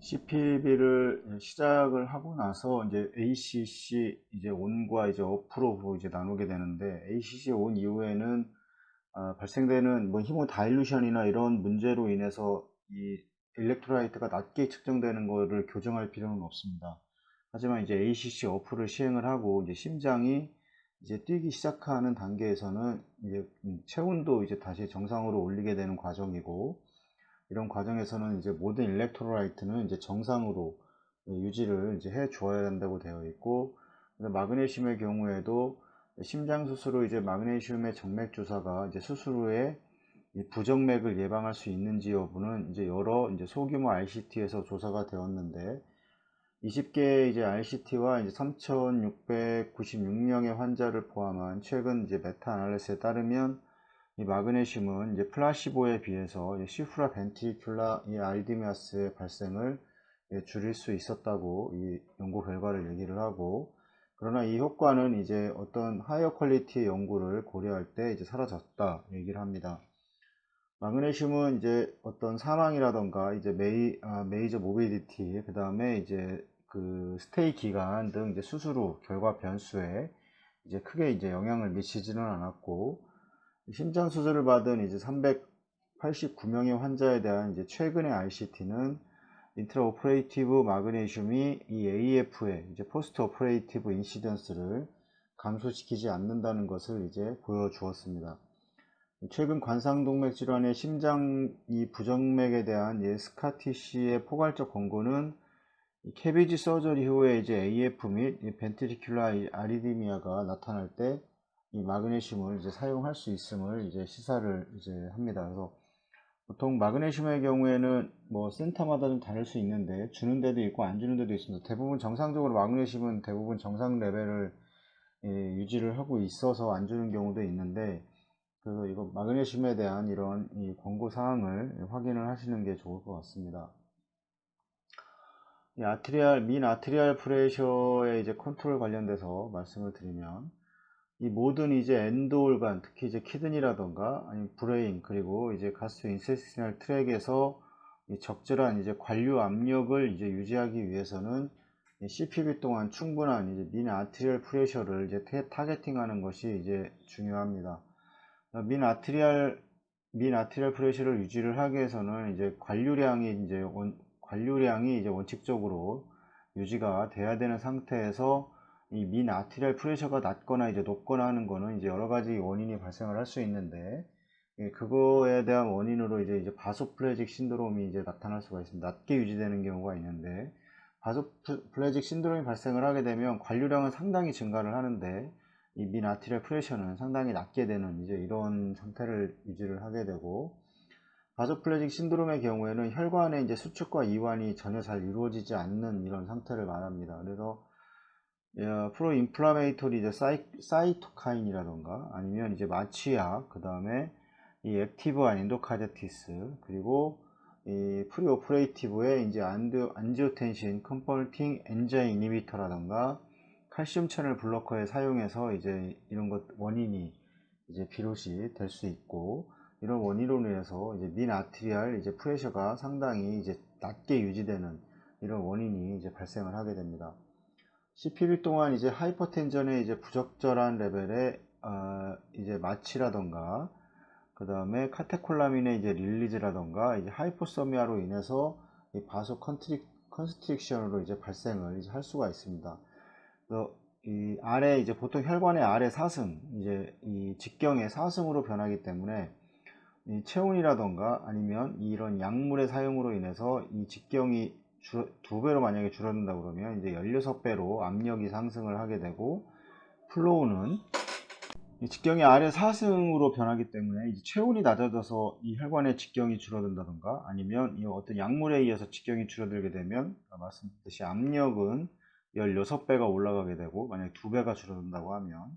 CPB를 시작을 하고 나서 이제 ACC 이제 온과 이제 오프로 이제 나누게 되는데, ACC 온 이후에는 발생되는 뭐 히모 다일루션이나 이런 문제로 인해서 이 일렉트로라이트가 낮게 측정되는 거를 교정할 필요는 없습니다. 하지만 이제 ACC 오프를 시행을 하고 이제 심장이 이제 뛰기 시작하는 단계에서는 이제 체온도 이제 다시 정상으로 올리게 되는 과정이고, 이런 과정에서는 이제 모든 일렉트로라이트는 이제 정상으로 유지를 이제 해 주어야 한다고 되어 있고, 마그네슘의 경우에도 심장 수술 후 이제 마그네슘의 정맥 주사가 이제 수술 후에 부정맥을 예방할 수 있는지 여부는 이제 여러 이제 소규모 RCT에서 조사가 되었는데, 20개의 이제 RCT와 이제 3,696명의 환자를 포함한 최근 이제 메타 아날리시스에 따르면 이 마그네슘은 이제 플라시보에 비해서 시프라 벤트리큘라 이 아리드미아스의 발생을 줄일 수 있었다고 이 연구 결과를 얘기를 하고, 그러나 이 효과는 이제 어떤 하이어 퀄리티의 연구를 고려할 때 이제 사라졌다 얘기를 합니다. 마그네슘은 이제 어떤 사망이라던가 이제 메이저 모비디티, 그 다음에 이제 그 스테이 기간 등 이제 수술 후 결과 변수에 이제 크게 이제 영향을 미치지는 않았고, 심장 수술을 받은 이제 389명의 환자에 대한 이제 최근의 RCT는 인트라오퍼레이티브 마그네슘이 이 AF의 이제 포스트 오퍼레이티브 인시던스를 감소시키지 않는다는 것을 이제 보여주었습니다. 최근 관상동맥 질환의 심장 이 부정맥에 대한 스카티시의 포괄적 권고는 캐비지 서저리 후에 이제 AF 및 벤트리큘라 아리드미아가 나타날 때 이 마그네슘을 이제 사용할 수 있음을 이제 시사를 이제 합니다. 그래서 보통 마그네슘의 경우에는 뭐 센터마다 좀 다를 수 있는데 주는 데도 있고 안 주는 데도 있습니다. 대부분 정상적으로 마그네슘은 대부분 정상 레벨을 유지를 하고 있어서 안 주는 경우도 있는데, 그래서 이거 마그네슘에 대한 이런 이 권고 사항을 확인을 하시는 게 좋을 것 같습니다. 이 민 아트리알 프레셔의 이제 컨트롤 관련돼서 말씀을 드리면, 이 모든 이제 엔도올간, 특히 이제 키드니라던가 아니면 브레인, 그리고 이제 가스트 인세스티널 트랙에서 이 적절한 이제 관류 압력을 이제 유지하기 위해서는 CPB 동안 충분한 이제 민 아트리얼 프레셔를 이제 타겟팅하는 것이 이제 중요합니다. 민 아트리얼 프레셔를 유지를 하기 위해서는 이제 관류량이 이제 원칙적으로 유지가 돼야 되는 상태에서 이 민 아트리얼 프레셔가 낮거나 이제 높거나 하는 거는 이제 여러 가지 원인이 발생을 할 수 있는데, 그거에 대한 원인으로 이제 바소플레직 신드롬이 이제 나타날 수가 있습니다. 낮게 유지되는 경우가 있는데, 바소플레직 신드롬이 발생을 하게 되면 관류량은 상당히 증가를 하는데 이 민 아트리얼 프레셔는 상당히 낮게 되는 이제 이런 상태를 유지를 하게 되고, 바소플레직 신드롬의 경우에는 혈관의 이제 수축과 이완이 전혀 잘 이루어지지 않는 이런 상태를 말합니다. 그래서 프로인플라메이토리 이제 사이토카인이라던가 아니면 이제 마취약, 그 다음에 이 액티브한 엔도카르디티스, 그리고 이 프리오퍼레이티브의 이제 안지오텐신 컨버팅 엔자임 이니비터라던가 칼슘 채널 블로커에 사용해서 이제 이런 것 원인이 이제 비롯이 될 수 있고, 이런 원인으로 인해서 이제 민 아트리알 이제 프레셔가 상당히 이제 낮게 유지되는 이런 원인이 이제 발생을 하게 됩니다. CPB 동안 이제 하이퍼텐전의 이제 부적절한 레벨의 이제 마취라던가, 그 다음에 카테콜라민의 이제 릴리즈라던가 이제 하이포서미아로 인해서 이 바소 컨스트릭션으로 이제 발생을 이제 할 수가 있습니다. 그래서 이 아래 이제 보통 혈관의 아래 사승, 이제 이 직경의 사승으로 변하기 때문에 이 체온이라던가 아니면 이런 약물의 사용으로 인해서 이 직경이 두 배로 만약에 줄어든다 그러면 이제 16배로 압력이 상승을 하게 되고, 플로우는 이 직경이 아래 사승으로 변하기 때문에 이제 체온이 낮아져서 이 혈관의 직경이 줄어든다던가 아니면 이 어떤 약물에 의해서 직경이 줄어들게 되면 말씀드렸듯이 압력은 16배가 올라가게 되고, 만약에 2배가 줄어든다고 하면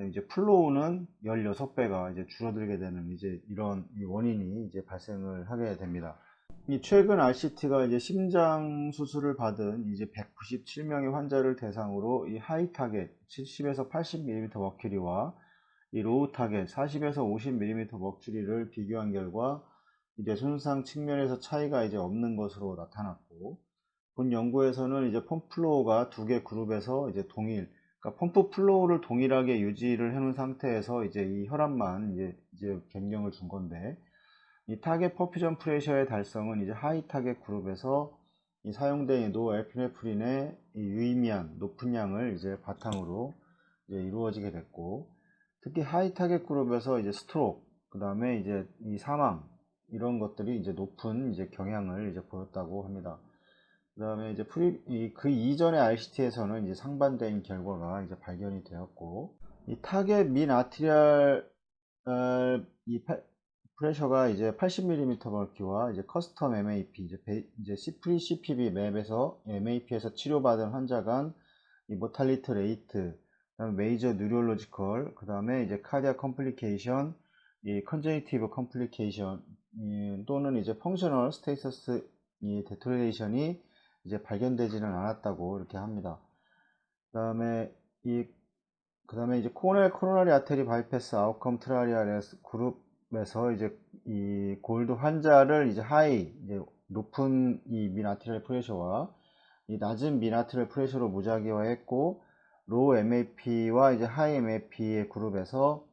이제 플로우는 16배가 이제 줄어들게 되는 이제 이런 원인이 이제 발생을 하게 됩니다. 이 최근 RCT가 이제 심장 수술을 받은 이제 197명의 환자를 대상으로 이 하이 타겟 70에서 80mm 머큐리와 이 로우 타겟 40에서 50mm 머큐리를 비교한 결과 이제 손상 측면에서 차이가 이제 없는 것으로 나타났고, 본 연구에서는 이제 펌프 플로우가 두 개 그룹에서 이제 그러니까 펌프 플로우를 동일하게 유지를 해놓은 상태에서 이제 이 혈압만 이제 변경을 준 건데, 이 타겟 퍼퓨전 프레셔의 달성은 이제 하이 타겟 그룹에서 이 사용된 노에피네프린의 이 유의미한 높은 양을 이제 바탕으로 이제 이루어지게 됐고, 특히 하이 타겟 그룹에서 이제 스트로크, 그 다음에 이제 이 사망, 이런 것들이 이제 높은 이제 경향을 이제 보였다고 합니다. 그 다음에 이제 그 이전의 RCT에서는 이제 상반된 결과가 이제 발견이 되었고, 이 타겟 민 아티리얼 이 프레셔가 이제 80mm 머큐와 이제 커스텀 MAP, 이제 프리 CPB 맵에서 MAP에서 치료받은 환자 간 이 모탈리티 레이트, 그다음에 메이저 뉴럴로지컬, 그 다음에 이제 카디아 컴플리케이션, 이 컨제니티브 컴플리케이션, 또는 이제 펑셔널 스테이터스 이 데토레이션이 이제 발견되지는 않았다고 이렇게 합니다. 그 다음에 이제 코로나리 아테리 바이패스 아웃컴 트라이얼 그룹에서 이제 이 골드 환자를 이제 이제 높은 이 민 아티리얼 프레셔와 이 낮은 민 아티리얼 프레셔로 무작위화했고, 로우 MAP와 이제 하이 MAP의 그룹에서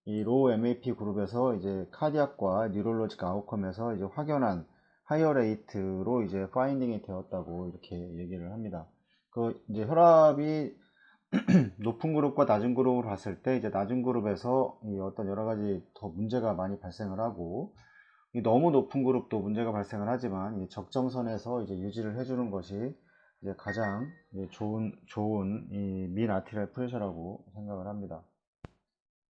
이 로우 MAP 그룹에서 이제 카디악과 뉴럴로직 아웃컴에서 이제 확연한 하이어 레이트로 이제 파인딩이 되었다고 이렇게 얘기를 합니다. 그 이제 혈압이 높은 그룹과 낮은 그룹을 봤을 때 이제 낮은 그룹에서 이 어떤 여러 가지 더 문제가 많이 발생을 하고, 이 너무 높은 그룹도 문제가 발생을 하지만 이 적정선에서 이제 유지를 해주는 것이 이제 가장 이제 좋은 이 민 아티리얼 프레셔라고 생각을 합니다.